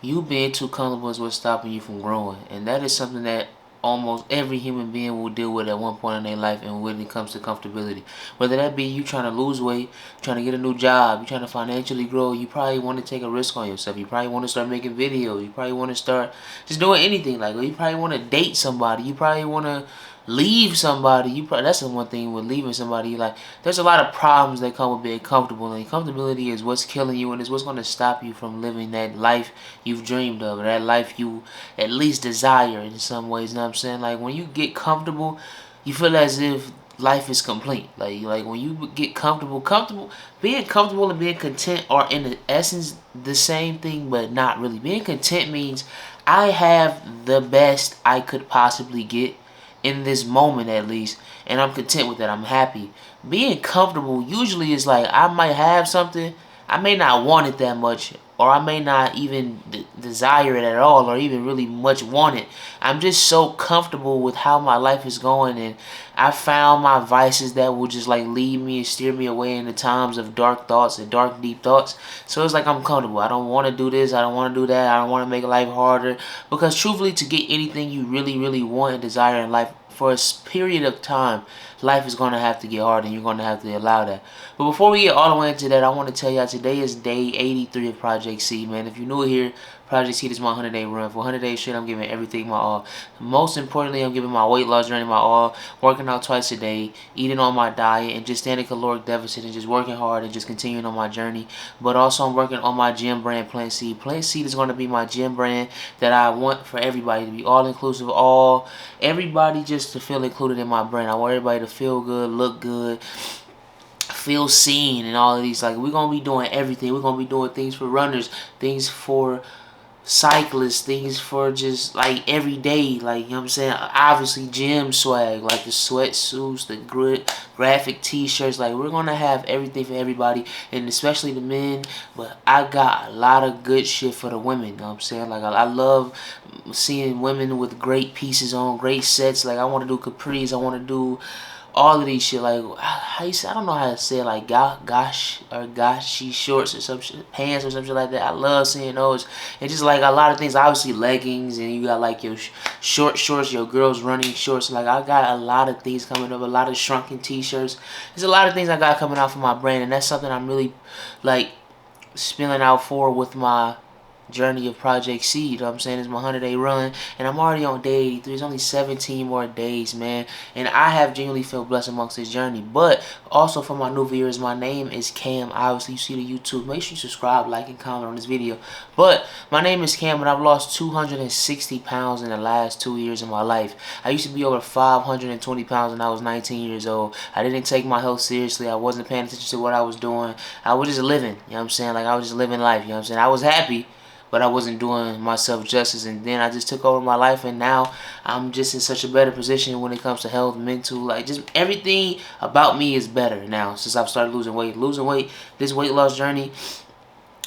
You being too comfortable is what's stopping you from growing, and that is something that almost every human being will deal with at one point in their life. And when it comes to comfortability, whether that be you trying to lose weight, trying to get a new job, you trying to financially grow, you probably want to take a risk on yourself. You probably want to start making videos. You probably want to start just doing anything. Like, you probably want to date somebody. You probably want to leave somebody. That's the one thing with leaving somebody. Like, there's a lot of problems that come with being comfortable, and comfortability is what's killing you, and it's what's going to stop you from living that life you've dreamed of, or that life you at least desire in some ways. You know what I'm saying? Like, when you get comfortable, you feel as if life is complete. Like when you get comfortable, being comfortable and being content are in the essence the same thing, but not really. Being content means I have the best I could possibly get in this moment, at least, and I'm content with that. I'm happy. Being comfortable usually is like, I might have something, I may not want it that much, or I may not even desire it at all, or even really much want it. I'm just so comfortable with how my life is going, and I found my vices that will just like lead me and steer me away in the times of dark thoughts and dark deep thoughts. So it's like I'm comfortable. I don't want to do this, I don't want to do that, I don't want to make life harder, because truthfully, to get anything you really want and desire in life, for a period of time, life is going to have to get hard, and you're going to have to allow that. But before we get all the way into that, I want to tell y'all today is day 83 of Project Seed, man. If you're new here, Project Seed is my 100-day run. For 100 days straight, I'm giving everything my all. Most importantly, I'm giving my weight loss journey my all, working out twice a day, eating on my diet, and just staying in caloric deficit, and just working hard and just continuing on my journey. But also, I'm working on my gym brand, Plant Seed. Plant Seed is going to be my gym brand that I want for everybody to be all inclusive, everybody just to feel included in my brand. I want everybody to feel good, look good, feel seen, and all of these. Like, we're gonna be doing everything. We're gonna be doing things for runners, things for cyclists, things for just like every day, like, you know what I'm saying, obviously gym swag, like the sweatsuits, the graphic t-shirts. Like, we're gonna have everything for everybody, and especially the men. But I got a lot of good shit for the women, you know what I'm saying. Like, I love seeing women with great pieces on, great sets. Like, I want to do capris, I want to do all of these shit. Like, how you say, I don't know how to say it, like gosh or gashi shorts or some shit, pants or some shit like that. I love seeing those. And just like a lot of things, obviously leggings, and you got like your short shorts, your girls running shorts. Like, I got a lot of things coming up, a lot of shrunken t-shirts. There's a lot of things I got coming out for my brand, and that's something I'm really like spilling out for with my journey of Project Seed. You know what I'm saying? It's my 100-day run, and I'm already on day 83. There's only 17 more days, man, and I have genuinely felt blessed amongst this journey. But also, for my new viewers, my name is Cam. Obviously, you see the YouTube. Make sure you subscribe, like, and comment on this video. But my name is Cam, and I've lost 260 pounds in the last 2 years of my life. I used to be over 520 pounds when I was 19 years old. I didn't take my health seriously. I wasn't paying attention to what I was doing. I was just living, you know what I'm saying? Like, I was just living life, you know what I'm saying? I was happy, but I wasn't doing myself justice. And then I just took over my life, and now I'm just in such a better position when it comes to health, mental, like, just everything about me is better now since I've started losing weight. This weight loss journey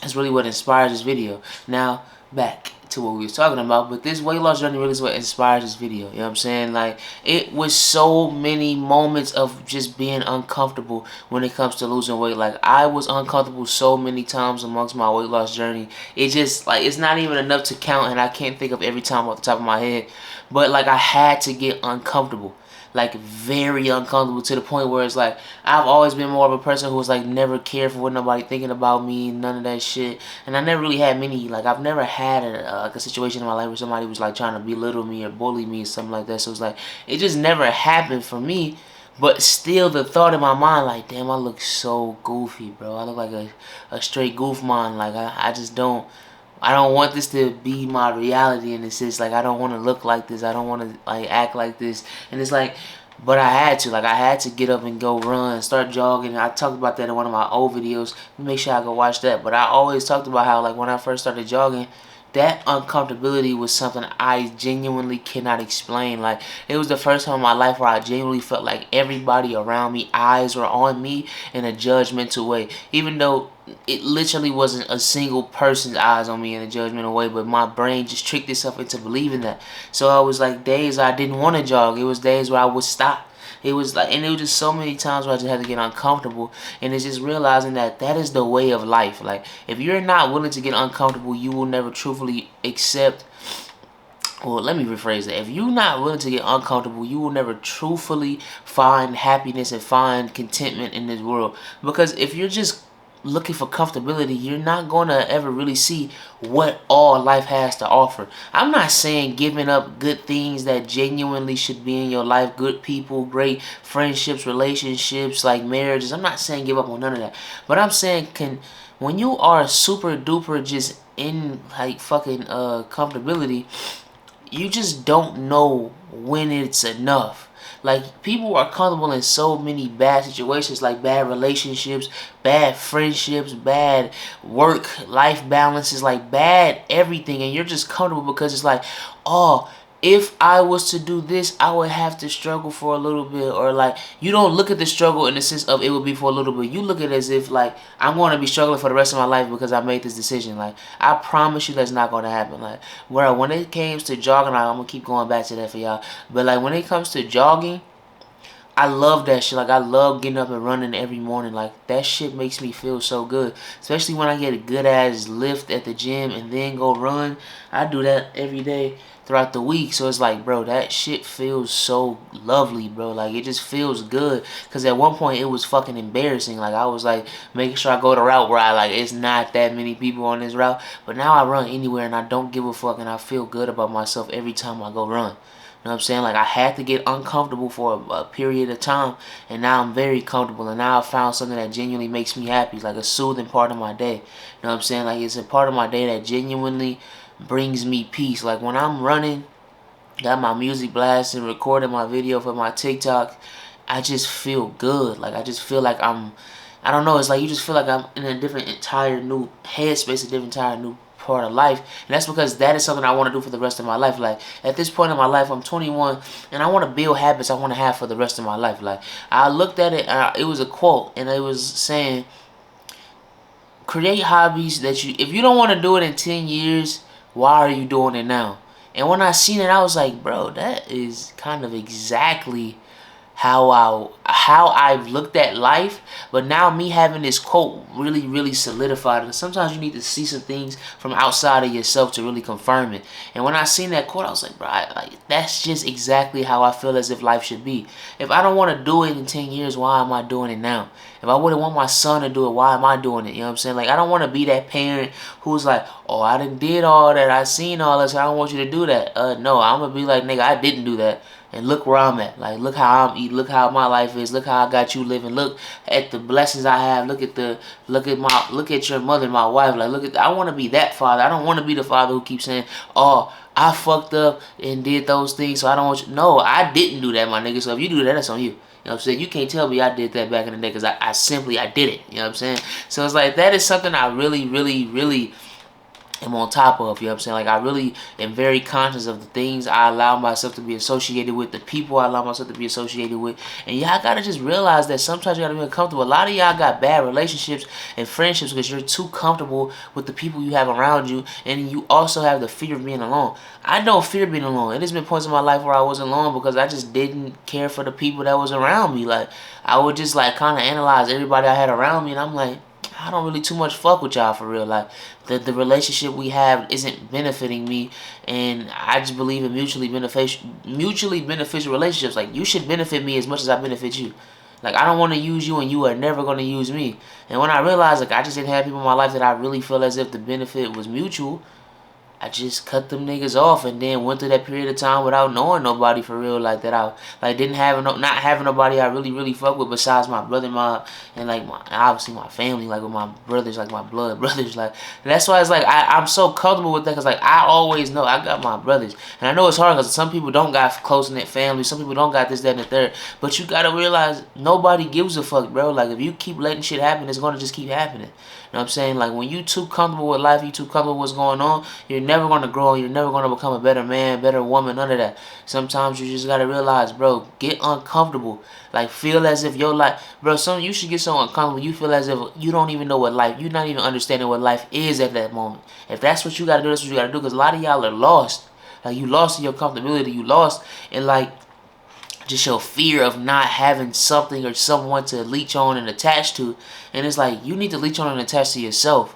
is really what inspires this video. Now, back to what we were talking about, but this weight loss journey really is what inspires this video. You know what I'm saying? Like, it was so many moments of just being uncomfortable when it comes to losing weight. Like, I was uncomfortable so many times amongst my weight loss journey. It just, like, it's not even enough to count, and I can't think of every time off the top of my head. But, like, I had to get uncomfortable. Like, very uncomfortable, to the point where it's like, I've always been more of a person who was like, never cared for what nobody thinking about me, none of that shit. And I never really had many, like, I've never had like a situation in my life where somebody was like trying to belittle me or bully me or something like that. So it's like, it just never happened for me. But still, the thought in my mind, like, damn, I look so goofy, bro. I look like a straight goof man. Like, I just don't. I don't want this to be my reality in a sense. Like, I don't want to look like this. I don't want to, like, act like this. And it's like, but I had to. Like, I had to get up and go run, start jogging. I talked about that in one of my old videos. Make sure I go watch that. But I always talked about how, like, when I first started jogging, that uncomfortability was something I genuinely cannot explain. Like, it was the first time in my life where I genuinely felt like everybody around me, eyes were on me in a judgmental way. Even though it literally wasn't a single person's eyes on me in a judgmental way, but my brain just tricked itself into believing that. So I was like, days I didn't want to jog. It was days where I would stop. It was like, and it was just so many times where I just had to get uncomfortable, and it's just realizing that that is the way of life. Like, if you're not willing to get uncomfortable, you will never truthfully accept. Well, let me rephrase that. If you're not willing to get uncomfortable, you will never truthfully find happiness and find contentment in this world. Because if you're just looking for comfortability, you're not going to ever really see what all life has to offer. I'm not saying giving up good things that genuinely should be in your life, good people, great friendships, relationships, like marriages. I'm not saying give up on none of that. But I'm saying, when you are super duper just in like fucking comfortability, you just don't know when it's enough. Like, people are comfortable in so many bad situations, like bad relationships, bad friendships, bad work-life balances, like bad everything, and you're just comfortable because it's like, oh, if I was to do this, I would have to struggle for a little bit. Or like, you don't look at the struggle in the sense of it would be for a little bit. You look at it as if like, I'm going to be struggling for the rest of my life because I made this decision. Like, I promise you that's not going to happen. Like, well, when it comes to jogging, I'm going to keep going back to that for y'all. But like, when it comes to jogging, I love that shit. Like, I love getting up and running every morning. Like, that shit makes me feel so good. Especially when I get a good ass lift at the gym and then go run. I do that every day throughout the week. So it's like, bro, that shit feels so lovely, bro. Like, it just feels good. Because at one point, it was fucking embarrassing. Like, I was like, making sure I go the route where I like, it's not that many people on this route. But now I run anywhere and I don't give a fuck. And I feel good about myself every time I go run. You know what I'm saying? Like, I had to get uncomfortable for a period of time, and now I'm very comfortable, and now I found something that genuinely makes me happy, like a soothing part of my day. You know what I'm saying? Like, it's a part of my day that genuinely brings me peace. Like, when I'm running, got my music blasting, recording my video for my TikTok, I just feel good. Like, I just feel like I don't know, it's like you just feel like I'm in a different entire new headspace, a different entire new part of life. And that's because that is something I want to do for the rest of my life. Like, at this point in my life, I'm 21 and I want to build habits I want to have for the rest of my life. Like, I looked at it and it was a quote, and it was saying, create hobbies that if you don't want to do it in 10 years, why are you doing it now? And when I seen it, I was like, bro, that is kind of exactly how I've looked at life. But now me having this quote really solidified it. Sometimes you need to see some things from outside of yourself to really confirm it. And when I seen that quote, I was like, bro, like, that's just exactly how I feel as if life should be. If I don't want to do it in 10 years, why am I doing it now? If I wouldn't want my son to do it, why am I doing it? You know what I'm saying? Like, I don't want to be that parent who's like, oh, I done did all that, I seen all this, I don't want you to do that. No, I'm going to be like, nigga, I didn't do that. And look where I'm at. Like, look how I'm eating. Look how my life is. Look how I got you living. Look at the blessings I have. Look at your mother, my wife. Like, I want to be that father. I don't want to be the father who keeps saying, oh, I fucked up and did those things, so I don't want you. No, I didn't do that, my nigga. So if you do that, that's on you. You know what I'm saying? You can't tell me I did that back in the day, because I simply did it. You know what I'm saying? So it's like, that is something I really am on top of. You know what I'm saying? Like, I really am very conscious of the things I allow myself to be associated with, the people I allow myself to be associated with. And y'all gotta just realize that sometimes you gotta be uncomfortable. A lot of y'all got bad relationships and friendships because you're too comfortable with the people you have around you, and you also have the fear of being alone. I don't fear being alone. It has been points in my life where I was alone because I just didn't care for the people that was around me. Like, I would just like kind of analyze everybody I had around me, and I'm like, I don't really too much fuck with y'all for real. Like, the relationship we have isn't benefiting me, and I just believe in mutually beneficial relationships. Like, you should benefit me as much as I benefit you. Like, I don't want to use you, and you are never going to use me. And when I realized, like, I just didn't have people in my life that I really feel as if the benefit was mutual, I just cut them niggas off, and then went through that period of time without knowing nobody for real, like that. I like not having nobody I really fuck with besides my brother, and like obviously my family, like with my brothers, like my blood brothers. Like, that's why it's like I'm so comfortable with that, because like I always know I got my brothers, and I know it's hard because some people don't got close knit family, some people don't got this, that, and the third. But you gotta realize nobody gives a fuck, bro. Like, if you keep letting shit happen, it's gonna just keep happening. You know what I'm saying? Like, when you too comfortable with life, you too comfortable with what's going on, you're never going to grow, you're never going to become a better man, better woman, none of that. Sometimes you just got to realize, bro, get uncomfortable. Like, feel as if your life, bro, you should get so uncomfortable, you feel as if you don't even know what life, you're not even understanding what life is at that moment. If that's what you got to do, that's what you got to do, because a lot of y'all are lost. Like, you lost in your comfortability, you lost in, like, just your fear of not having something or someone to leech on and attach to. And it's like, you need to leech on and attach to yourself.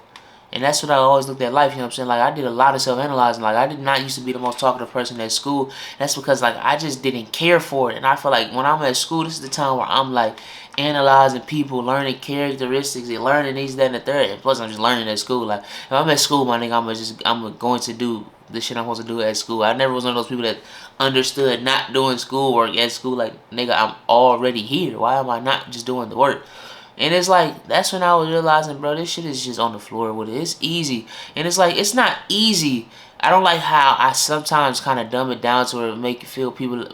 And that's what I always looked at life, you know what I'm saying? Like, I did a lot of self-analyzing. Like, I did not used to be the most talkative person at school. That's because, like, I just didn't care for it. And I feel like when I'm at school, this is the time where I'm, like, analyzing people, learning characteristics, and learning these, that, and the third. And plus, I'm just learning at school. Like, if I'm at school, my nigga, I'm going to do the shit I'm supposed to do at school. I never was one of those people that understood not doing schoolwork at school. Like, nigga, I'm already here. Why am I not just doing the work? And it's like, that's when I was realizing, bro, this shit is just on the floor with it. It's easy. And it's like, it's not easy. I don't like how I sometimes kind of dumb it down to where it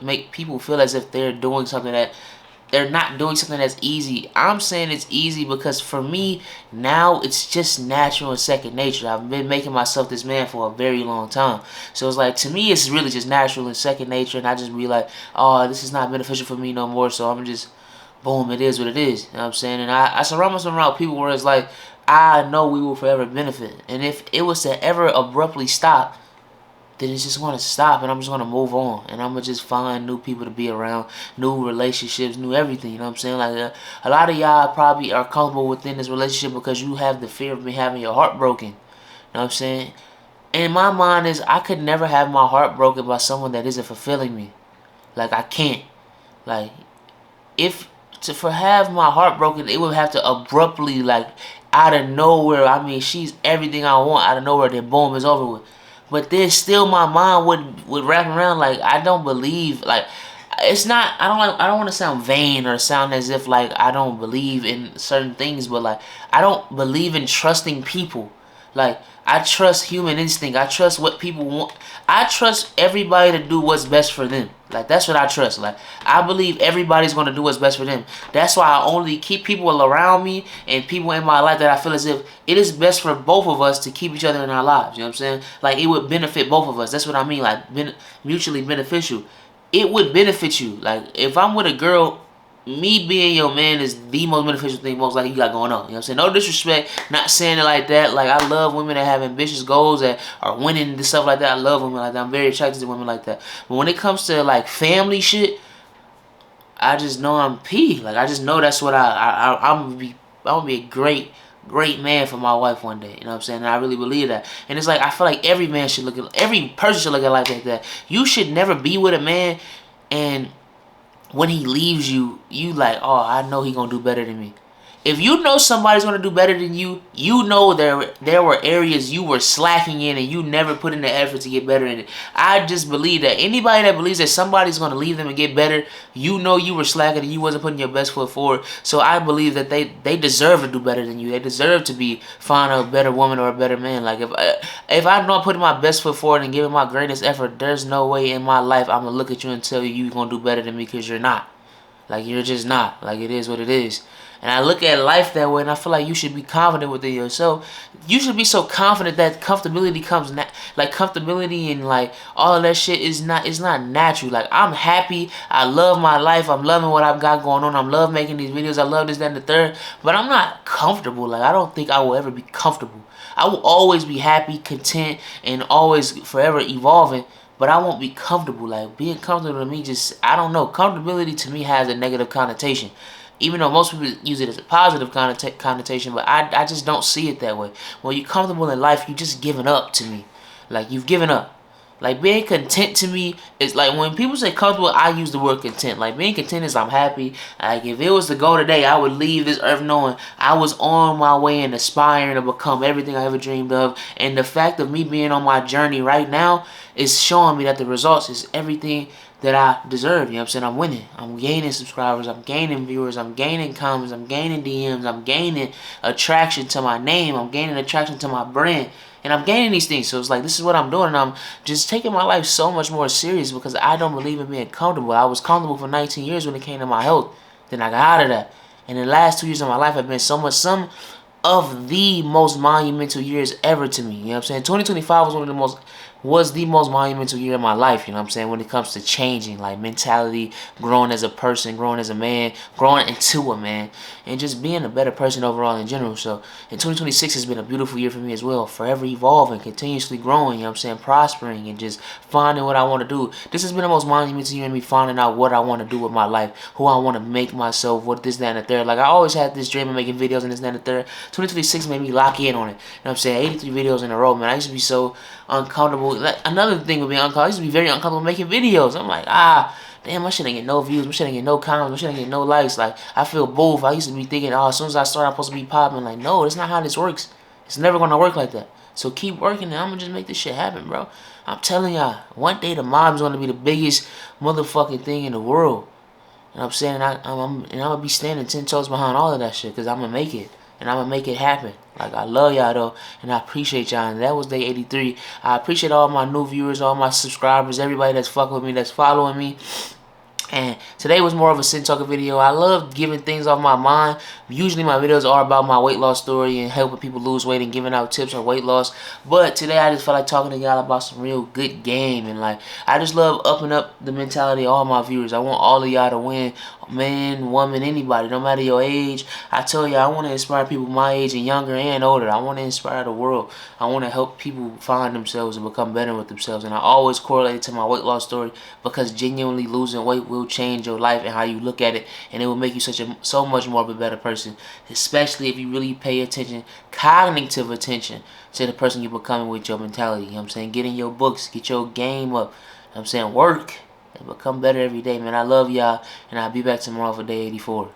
make people feel as if they're doing something that they're not doing something that's easy. I'm saying it's easy because for me, now it's just natural and second nature. I've been making myself this man for a very long time. So it's like, to me, it's really just natural and second nature. And I just be like, oh, this is not beneficial for me no more. So I'm just, boom, it is what it is. You know what I'm saying? And I surround myself around people where it's like, I know we will forever benefit. And if it was to ever abruptly stop, then it's just going to stop and I'm just going to move on. And I'm going to just find new people to be around, new relationships, new everything. You know what I'm saying? Like, a lot of y'all probably are comfortable within this relationship because you have the fear of me having your heart broken. You know what I'm saying? And my mind is, I could never have my heart broken by someone that isn't fulfilling me. Like, I can't. Like, if for have my heart broken, it would have to abruptly, like, out of nowhere. I mean, she's everything I want. Out of nowhere, then boom, it's over with. But then still, my mind would wrap around like, I don't believe, like, it's not. I don't want to sound vain or sound as if like I don't believe in certain things, but like, I don't believe in trusting people. Like, I trust human instinct. I trust what people want. I trust everybody to do what's best for them. Like, that's what I trust. Like, I believe everybody's going to do what's best for them. That's why I only keep people around me and people in my life that I feel as if it is best for both of us to keep each other in our lives. You know what I'm saying? Like, it would benefit both of us. That's what I mean. Like, mutually beneficial. It would benefit you. Like, if I'm with a girl, me being your man is the most beneficial thing most likely you got going on. You know what I'm saying? No disrespect, not saying it like that. Like, I love women that have ambitious goals, that are winning and stuff like that. I love women like that. I'm very attracted to women like that. But when it comes to like family shit, I just know I'm P. Like, I just know that's what I'm gonna be a great man for my wife one day. You know what I'm saying? And I really believe that. And it's like, I feel like every man should every person should look at life like that. You should never be with a man and when he leaves you, you like, oh, I know he gonna do better than me. If you know somebody's gonna do better than you, you know there were areas you were slacking in and you never put in the effort to get better in it. I just believe that anybody that believes that somebody's gonna leave them and get better, you know you were slacking and you wasn't putting your best foot forward. So I believe that they deserve to do better than you. They deserve to find a better woman or a better man. Like, if I'm not putting my best foot forward and giving my greatest effort, there's no way in my life I'm gonna look at you and tell you you're gonna do better than me, because you're not. Like, you're just not. Like, it is what it is. And I look at life that way, and I feel like you should be confident within yourself. You should be so confident that comfortability comes, like, comfortability and, like, all of that shit is not natural. Like, I'm happy. I love my life. I'm loving what I've got going on. I love making these videos. I love this, that, and the third. But I'm not comfortable. Like, I don't think I will ever be comfortable. I will always be happy, content, and always forever evolving. But I won't be comfortable. Like, being comfortable to me just, I don't know. Comfortability to me has a negative connotation. Even though most people use it as a positive connotation, but I just don't see it that way. When you're comfortable in life, you just giving up to me. Like, you've given up. Like, being content to me is like, when people say comfortable, I use the word content. Like, being content is I'm happy. Like, if it was to go today, I would leave this earth knowing I was on my way and aspiring to become everything I ever dreamed of. And the fact of me being on my journey right now is showing me that the results is everything that I deserve. You know what I'm saying? I'm winning. I'm gaining subscribers. I'm gaining viewers. I'm gaining comments. I'm gaining DMs. I'm gaining attraction to my name. I'm gaining attraction to my brand. And I'm gaining these things. So it's like, this is what I'm doing. And I'm just taking my life so much more serious because I don't believe in being comfortable. I was comfortable for 19 years when it came to my health. Then I got out of that. And the last 2 years of my life have been so much, some of the most monumental years ever to me. You know what I'm saying? 2025 was the most monumental year of my life, you know what I'm saying, when it comes to changing, like, mentality, growing as a person, growing as a man, growing into a man, and just being a better person overall in general. So, and 2026 has been a beautiful year for me as well, forever evolving, continuously growing, you know what I'm saying, prospering, and just finding what I want to do. This has been the most monumental year in me finding out what I want to do with my life, who I want to make myself, what this, that, and the third. Like, I always had this dream of making videos and this, that, and the third. 2026 made me lock in on it. You know what I'm saying? 83 videos in a row, man. I used to be so uncomfortable. Like, another thing with being uncomfortable, I used to be very uncomfortable making videos. I'm like, damn, my shit ain't get no views, my shit ain't get no comments, my shit ain't get no likes. Like, I feel both. I used to be thinking, as soon as I start, I'm supposed to be popping. Like, no, that's not how this works. It's never gonna work like that. So keep working, and I'm gonna just make this shit happen, bro. I'm telling y'all, one day the mob's gonna be the biggest motherfucking thing in the world. You know what I'm saying? And I'm gonna be standing 10 toes behind all of that shit, because I'm gonna make it. And I'm gonna make it happen. Like, I love y'all though, and I appreciate y'all. And that was day 83. I appreciate all my new viewers, all my subscribers, everybody that's fucking with me, that's following me. And today was more of a Sin Talker video. I love giving things off my mind. Usually my videos are about my weight loss story and helping people lose weight and giving out tips on weight loss. But today I just felt like talking to y'all about some real good game. And like, I just love upping up the mentality of all my viewers. I want all of y'all to win. Man, woman, anybody, no matter your age. I tell you, I want to inspire people my age and younger and older. I want to inspire the world. I want to help people find themselves and become better with themselves. And I always correlate it to my weight loss story, because genuinely losing weight will change your life and how you look at it, and it will make you so much more of a better person, especially if you really pay attention, cognitive attention, to the person you're becoming with your mentality. You know what I'm saying? Get in your books, get your game up. You know what I'm saying? Work and become better every day, man. I love y'all, and I'll be back tomorrow for day 84.